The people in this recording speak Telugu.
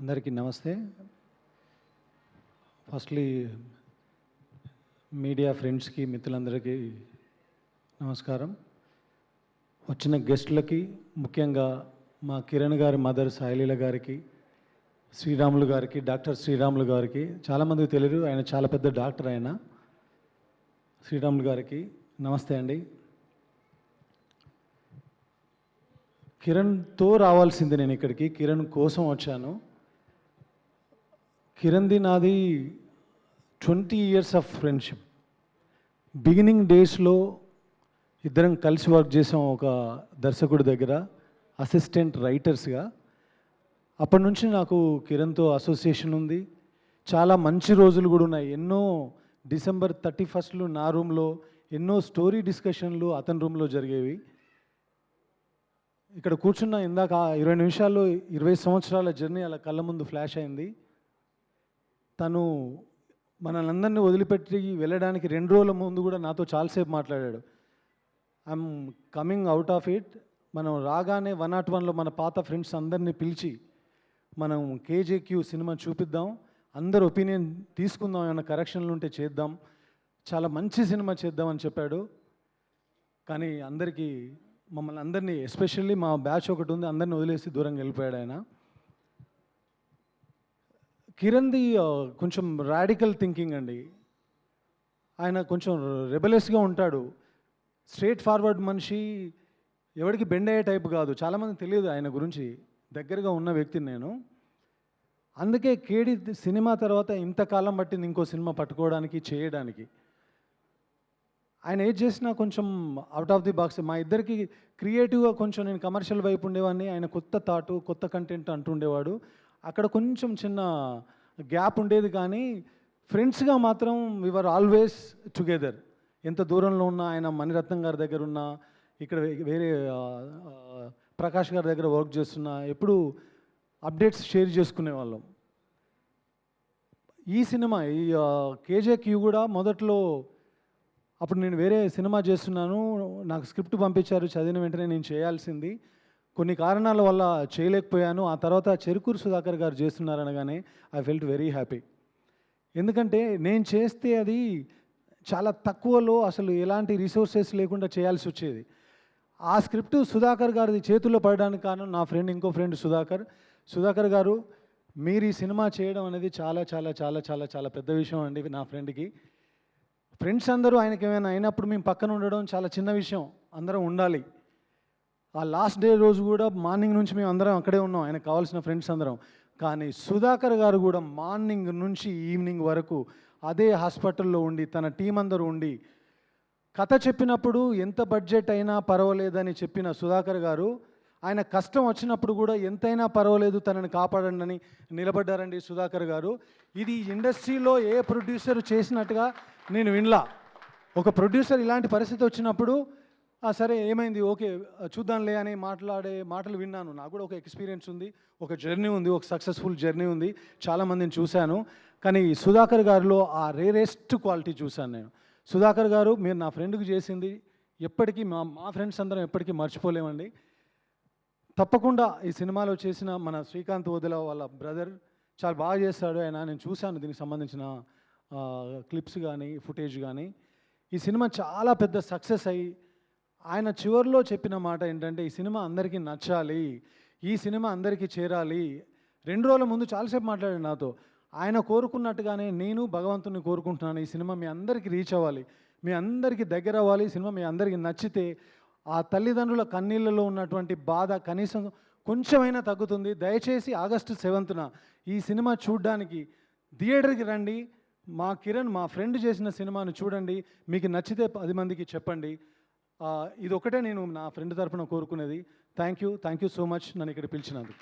అందరికీ నమస్తే. ఫస్ట్లీ మీడియా ఫ్రెండ్స్కి, మిత్రులందరికీ నమస్కారం. వచ్చిన గెస్టులకి, ముఖ్యంగా మా కిరణ్ గారి మదర్ సాయిలీల గారికి, శ్రీరాములు గారికి, డాక్టర్ శ్రీరాములు గారికి, చాలామందికి తెలియదు, ఆయన చాలా పెద్ద డాక్టర్. ఆయన శ్రీరాములు గారికి నమస్తే అండి. కిరణ్తో రావాల్సింది నేను ఇక్కడికి, కిరణ్ కోసం వచ్చాను. కిరణ్ది నాది 20 years ఆఫ్ ఫ్రెండ్షిప్. బిగినింగ్ డేస్లో ఇద్దరం కలిసి వర్క్ చేసాం ఒక దర్శకుడి దగ్గర అసిస్టెంట్ రైటర్స్గా. అప్పటి నుంచి నాకు కిరణ్తో అసోసియేషన్ ఉంది. చాలా మంచి రోజులు కూడా ఉన్నాయి. ఎన్నో December 31st నా రూమ్లో ఎన్నో స్టోరీ డిస్కషన్లు అతని రూమ్లో జరిగేవి. ఇక్కడ కూర్చున్న ఇందాక 20 నిమిషాల్లో 20 సంవత్సరాల జర్నీ అలా కళ్ళ ముందు ఫ్లాష్ అయింది. తను మనల్ని వదిలిపెట్టి వెళ్ళడానికి 2 రోజుల ముందు కూడా నాతో చాలాసేపు మాట్లాడాడు. I'm coming out of it. మనం రాగానే 101లో మన పాత ఫ్రెండ్స్ అందరినీ పిలిచి మనం కేజేక్యూ సినిమా చూపిద్దాం, అందరు ఒపీనియన్ తీసుకుందాం, ఏమైనా కరెక్షన్లు ఉంటే చేద్దాం, చాలా మంచి సినిమా చేద్దామని చెప్పాడు. కానీ మమ్మల్ని అందరినీ, ఎస్పెషల్లీ మా బ్యాచ్ ఒకటి ఉంది, అందరిని వదిలేసి దూరంగా వెళ్ళిపోయాడు ఆయన. కిరణ్ది కొంచెం రాడికల్ థింకింగ్ అండి. ఆయన కొంచెం రెబలెస్గా ఉంటాడు. స్ట్రేట్ ఫార్వర్డ్ మనిషి, ఎవరికి బెండ్ అయ్యే టైప్ కాదు. చాలామందికి తెలియదు ఆయన గురించి, దగ్గరగా ఉన్న వ్యక్తిని నేను. అందుకే కేడి సినిమా తర్వాత ఇంతకాలం పట్టింది ఇంకో సినిమా పట్టుకోవడానికి, చేయడానికి. ఆయన ఏది చేసినా కొంచెం అవుట్ ఆఫ్ ది బాక్స్. మా ఇద్దరికి క్రియేటివ్గా కొంచెం నేను కమర్షియల్ వైపు ఉండేవాడిని, ఆయన కొత్త థాటు, కొత్త కంటెంట్ అంటుండేవాడు. అక్కడ కొంచెం చిన్న గ్యాప్ ఉండేది. కానీ ఫ్రెండ్స్గా మాత్రం వీఆర్ ఆల్వేస్ టుగెదర్. ఎంత దూరంలో ఉన్నా, ఆయన మణిరత్నం గారి దగ్గర ఉన్నా, ఇక్కడ వేరే ప్రకాష్ గారి దగ్గర వర్క్ చేస్తున్నా, ఎప్పుడు అప్డేట్స్ షేర్ చేసుకునేవాళ్ళం. ఈ సినిమా, ఈ కేజేక్యూ కూడా మొదట్లో అప్పుడు నేను వేరే సినిమా చేస్తున్నాను, నాకు స్క్రిప్ట్ పంపించారు, చదివిన వెంటనే నేను చేయాల్సింది. కొన్ని కారణాల వల్ల చేయలేకపోయాను. ఆ తర్వాత చెరుకూరు సుధాకర్ గారు చేస్తున్నారనగానే ఐ ఫెల్ట్ వెరీ హ్యాపీ. ఎందుకంటే నేను చేస్తే అది చాలా తక్కువలో, అసలు ఎలాంటి రిసోర్సెస్ లేకుండా చేయాల్సి వచ్చేది. ఆ స్క్రిప్ట్ సుధాకర్ గారి చేతుల్లో పడడానికి కారణం నా ఫ్రెండ్, ఇంకో ఫ్రెండ్ సుధాకర్ గారు. మీరు ఈ సినిమా చేయడం అనేది చాలా చాలా చాలా చాలా చాలా పెద్ద విషయం అండి. నా ఫ్రెండ్కి, ఫ్రెండ్స్ అందరూ ఆయనకి ఏమైనా అయినప్పుడు మేము పక్కన ఉండడం చాలా చిన్న విషయం. అందరం ఉండాలి. ఆ లాస్ట్ డే రోజు కూడా మార్నింగ్ నుంచి మేము అందరం అక్కడే ఉన్నాం, ఆయనకు కావాల్సిన ఫ్రెండ్స్ అందరం. కానీ సుధాకర్ గారు కూడా మార్నింగ్ నుంచి ఈవినింగ్ వరకు అదే హాస్పిటల్లో ఉండి, తన టీం అందరూ ఉండి, కథ చెప్పినప్పుడు ఎంత బడ్జెట్ అయినా పర్వాలేదని చెప్పిన సుధాకర్ గారు, ఆయన కష్టం వచ్చినప్పుడు కూడా ఎంతైనా పర్వాలేదు తనని కాపాడండి అని నిలబడ్డారండి సుధాకర్ గారు. ఇది ఇండస్ట్రీలో ఏ ప్రొడ్యూసర్ చేసినట్టుగా నేను వినలా. ఒక ప్రొడ్యూసర్ ఇలాంటి పరిస్థితి వచ్చినప్పుడు సరే ఏమైంది, ఓకే చూద్దాంలే అని మాట్లాడే మాటలు విన్నాను. నాకు కూడా ఒక ఎక్స్పీరియన్స్ ఉంది, ఒక జర్నీ ఉంది, ఒక సక్సెస్ఫుల్ జర్నీ ఉంది, చాలామందిని చూశాను. కానీ సుధాకర్ గారిలో ఆ రేరెస్ట్ క్వాలిటీ చూశాను నేను. సుధాకర్ గారు, మీరు నా ఫ్రెండ్కి చేసింది ఎప్పటికీ మా ఫ్రెండ్స్ అందరం ఎప్పటికీ మర్చిపోలేమండి. తప్పకుండా ఈ సినిమాలో చేసిన మన శ్రీకాంత్ వదిల వాళ్ళ బ్రదర్ చాలా బాగా చేస్తాడు ఆయన. నేను చూశాను దీనికి సంబంధించిన క్లిప్స్ కానీ, ఫుటేజ్ కానీ. ఈ సినిమా చాలా పెద్ద సక్సెస్ అయ్యి, ఆయన చివరిలో చెప్పిన మాట ఏంటంటే, ఈ సినిమా అందరికీ నచ్చాలి, ఈ సినిమా అందరికీ చేరాలి. 2 రోజుల ముందు చాలాసేపు మాట్లాడాడు నాతో. ఆయన కోరుకున్నట్టుగానే నేను భగవంతుని కోరుకుంటున్నాను, ఈ సినిమా మీ అందరికీ రీచ్ అవ్వాలి, మీ అందరికీ దగ్గర అవ్వాలి, ఈ సినిమా మీ అందరికీ నచ్చితే ఆ తల్లిదండ్రుల కన్నీళ్ళలో ఉన్నటువంటి బాధ కనీసం కొంచెమైనా తగ్గుతుంది. దయచేసి August 7th ఈ సినిమా చూడడానికి థియేటర్కి రండి. మా కిరణ్, మా ఫ్రెండ్ చేసిన సినిమాను చూడండి, మీకు నచ్చితే 10 మందికి చెప్పండి. ఇది ఒకటే నేను నా ఫ్రెండ్ తరపున కోరుకునేది. థ్యాంక్ యూ సో మచ్ నన్ను ఇక్కడ పిలిచినందుకు.